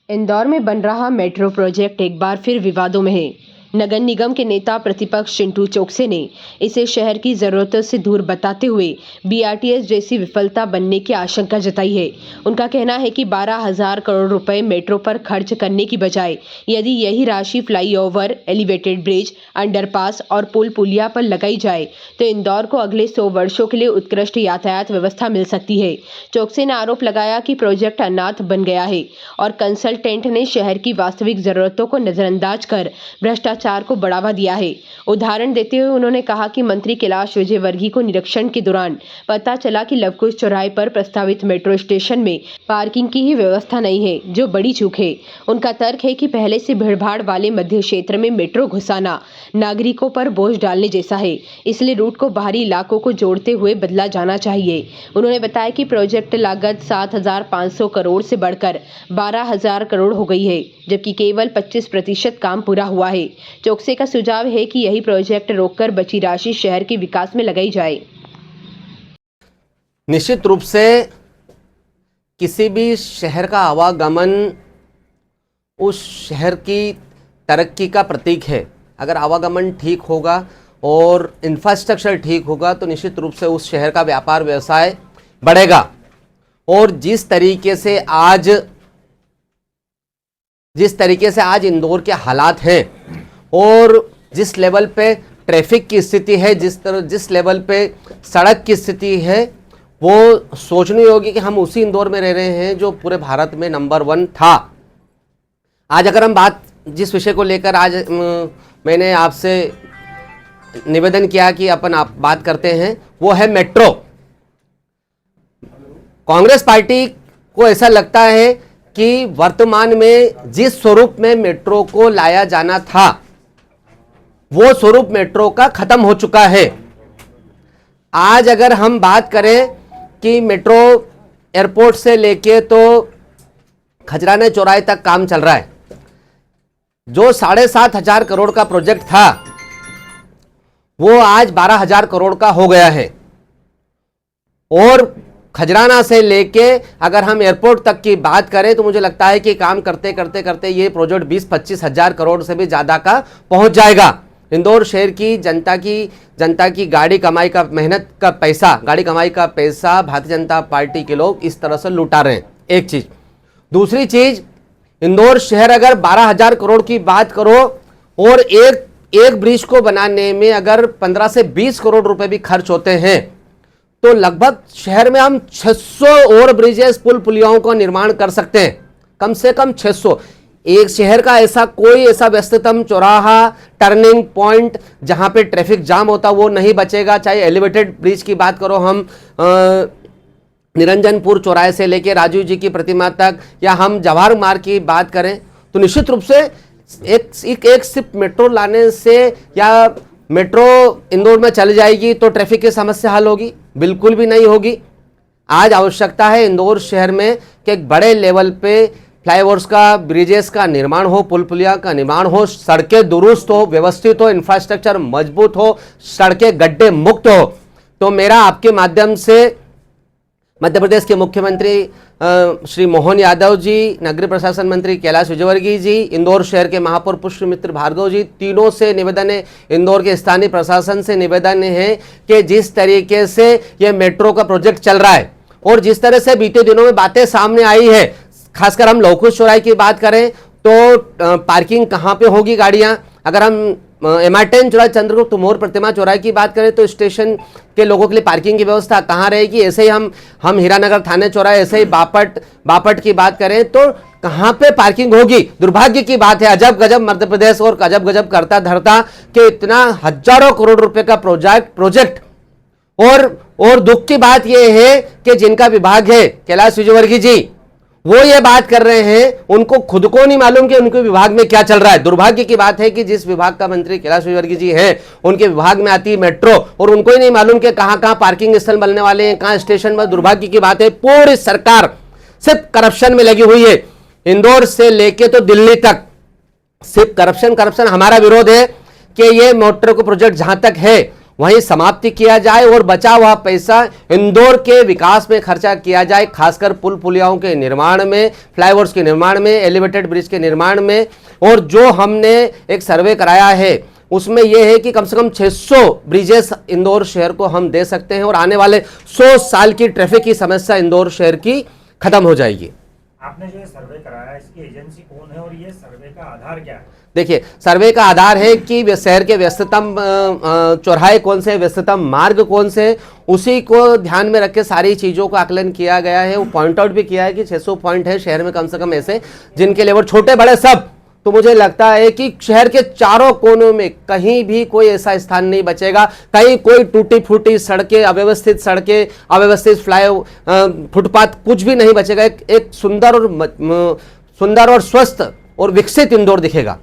इंदौर में बन रहा मेट्रो प्रोजेक्ट एक बार फिर विवादों में है। नगर निगम के नेता प्रतिपक्ष चिंटू चोकसे ने इसे शहर की जरूरतों से दूर बताते हुए बीआरटीएस जैसी विफलता बनने की आशंका जताई है। उनका कहना है कि 12,000 करोड़ रुपए मेट्रो पर खर्च करने की बजाय यदि यही राशि फ्लाईओवर, एलिवेटेड ब्रिज, अंडरपास और पुल पुलिया पर लगाई जाए तो इंदौर को अगले 100 वर्षों के लिए उत्कृष्ट यातायात व्यवस्था मिल सकती है। चोकसे ने आरोप लगाया कि प्रोजेक्ट अनाथ बन गया है और कंसल्टेंट ने शहर की वास्तविक जरूरतों को नजरअंदाज कर भ्रष्टाचार को बढ़ावा दिया है। उदाहरण देते हुए उन्होंने कहा कि मंत्री कैलाश विजयवर्गीय को निरीक्षण के दौरान पता चला कि लवकुश चौराहे पर प्रस्तावित मेट्रो स्टेशन में पार्किंग की ही व्यवस्था नहीं है, जो बड़ी चूक है। उनका तर्क है कि पहले से भीड़भाड़ वाले मध्य क्षेत्र में मेट्रो घुसाना नागरिकों पर बोझ डालने जैसा है, इसलिए रूट को बाहरी इलाकों को जोड़ते हुए बदला जाना चाहिए। उन्होंने बताया कि प्रोजेक्ट लागत 7,500 करोड़ से बढ़कर 12,000 करोड़ हो गई है, जबकि केवल 25% काम पूरा हुआ है। चोकसे का सुझाव है कि यही प्रोजेक्ट रोककर बची राशि शहर के विकास में लगाई जाए। निश्चित रूप से किसी भी शहर का आवागमन उस शहर की तरक्की का प्रतीक है। अगर आवागमन ठीक होगा और इंफ्रास्ट्रक्चर ठीक होगा तो निश्चित रूप से उस शहर का व्यापार व्यवसाय बढ़ेगा। और जिस तरीके से आज इंदौर के हालात हैं और जिस लेवल पे ट्रैफिक की स्थिति है, जिस लेवल पे सड़क की स्थिति है, वो सोचनी होगी कि हम उसी इंदौर में रह रहे हैं जो पूरे भारत में नंबर 1 था। आज अगर हम जिस विषय को लेकर आज मैंने आपसे निवेदन किया कि आप बात करते हैं, वो है मेट्रो। कांग्रेस पार्टी को ऐसा लगता है कि वर्तमान में जिस स्वरूप में मेट्रो को लाया जाना था वो स्वरूप मेट्रो का खत्म हो चुका है। आज अगर हम बात करें कि मेट्रो एयरपोर्ट से लेके तो खजराना चौराहे तक काम चल रहा है। जो 7,500 करोड़ का प्रोजेक्ट था वो आज 12,000 करोड़ का हो गया है। और खजराना से लेके अगर हम एयरपोर्ट तक की बात करें तो मुझे लगता है कि काम करते करते ये प्रोजेक्ट 20-25 हजार करोड़ से भी ज़्यादा का पहुंच जाएगा। इंदौर शहर की जनता की गाड़ी कमाई का गाड़ी कमाई का पैसा भारतीय जनता पार्टी के लोग इस तरह से लुटा रहे हैं। एक चीज़। दूसरी चीज़, इंदौर शहर अगर 12,000 करोड़ की बात करो और एक ब्रिज को बनाने में अगर 15 से 20 करोड़ रुपए भी खर्च होते हैं तो लगभग शहर में हम 600 और ब्रिजेस, पुल पुलियाओं का निर्माण कर सकते हैं। कम से कम 600। एक शहर का कोई ऐसा व्यस्ततम चौराहा, टर्निंग पॉइंट जहां पे ट्रैफिक जाम होता वो नहीं बचेगा। चाहे एलिवेटेड ब्रिज की बात करो हम निरंजनपुर चौराहे से लेके राजीव जी की प्रतिमा तक, या हम जवाहर मार्ग की बात करें तो निश्चित रूप से एक सिर्फ मेट्रो लाने से या मेट्रो इंदौर में चल जाएगी तो ट्रैफिक की समस्या हल होगी? बिल्कुल भी नहीं होगी। आज आवश्यकता है इंदौर शहर में कि एक बड़े लेवल पे फ्लाईओवर्स का, ब्रिजेस का निर्माण हो, पुल पुलिया का निर्माण हो, सड़कें दुरुस्त हो, व्यवस्थित हो, इंफ्रास्ट्रक्चर मजबूत हो, सड़कें गड्ढे मुक्त हो। तो मेरा आपके माध्यम से मध्य प्रदेश के मुख्यमंत्री श्री मोहन यादव जी, नगरीय प्रशासन मंत्री कैलाश विजयवर्गीय जी, इंदौर शहर के महापौर पुष्पमित्र भार्गव जी, तीनों से निवेदन है, इंदौर के स्थानीय प्रशासन से निवेदन है कि जिस तरीके से ये मेट्रो का प्रोजेक्ट चल रहा है और जिस तरह से बीते दिनों में बातें सामने आई है, खासकर हम लवकुश चौराहे की बात करें तो पार्किंग कहाँ पे होगी गाड़ियाँ। अगर हम MR10 चौराहे, चंद्रगुप्त मौर्य प्रतिमा चौराहे की बात करें तो स्टेशन के लोगों के लिए पार्किंग की व्यवस्था कहाँ रहेगी। ऐसे ही हम हीरानगर थाने चौराहे, ऐसे ही बापट की बात करें तो कहाँ पे पार्किंग होगी। दुर्भाग्य की बात है, अजब गजब मध्य प्रदेश और अजब गजब करता धरता कि इतना हजारों करोड़ रुपए का प्रोजेक्ट और दुख की बात यह है कि जिनका विभाग है कैलाश विजयवर्गीय जी, वो ये बात कर रहे हैं, उनको खुद को नहीं मालूम कि उनके विभाग में क्या चल रहा है। दुर्भाग्य की बात है कि जिस विभाग का मंत्री कैलाश विजयवर्गीय जी हैं, उनके विभाग में आती है मेट्रो और उनको ही नहीं मालूम कि कहां पार्किंग स्थल बनने वाले हैं, कहां स्टेशन पर। दुर्भाग्य की बात है, पूरी सरकार सिर्फ करप्शन में लगी हुई है। इंदौर से लेके तो दिल्ली तक सिर्फ करप्शन। हमारा विरोध है कि ये मेट्रो का प्रोजेक्ट जहां तक है वहीं समाप्ति किया जाए और बचा हुआ पैसा इंदौर के विकास में खर्चा किया जाए, खासकर पुल पुलियाओं के निर्माण में, फ्लाईओवर्स के निर्माण में, एलिवेटेड ब्रिज के निर्माण में। और जो हमने एक सर्वे कराया है उसमें यह है कि कम से कम 600 ब्रिजेस इंदौर शहर को हम दे सकते हैं और आने वाले 100 साल की ट्रैफिक की समस्या इंदौर शहर की खत्म हो जाएगी। आपने जो ये सर्वे कराया इसकी एजेंसी कौन है और ये सर्वे का आधार क्या है? देखिए, सर्वे का आधार है कि शहर के व्यस्ततम चौराहे कौन से, व्यस्ततम मार्ग कौन से, उसी को ध्यान में रख के सारी चीज़ों का आकलन किया गया है। वो पॉइंट आउट भी किया है कि 600 पॉइंट है शहर में कम से कम ऐसे जिनके लेवल छोटे बड़े सब। तो मुझे लगता है कि शहर के चारों कोनों में कहीं भी कोई ऐसा स्थान नहीं बचेगा, कहीं कोई टूटी फूटी सड़कें, अव्यवस्थित सड़कें, अव्यवस्थित फुटपाथ कुछ भी नहीं बचेगा। एक सुंदर और स्वस्थ और विकसित इंदौर दिखेगा।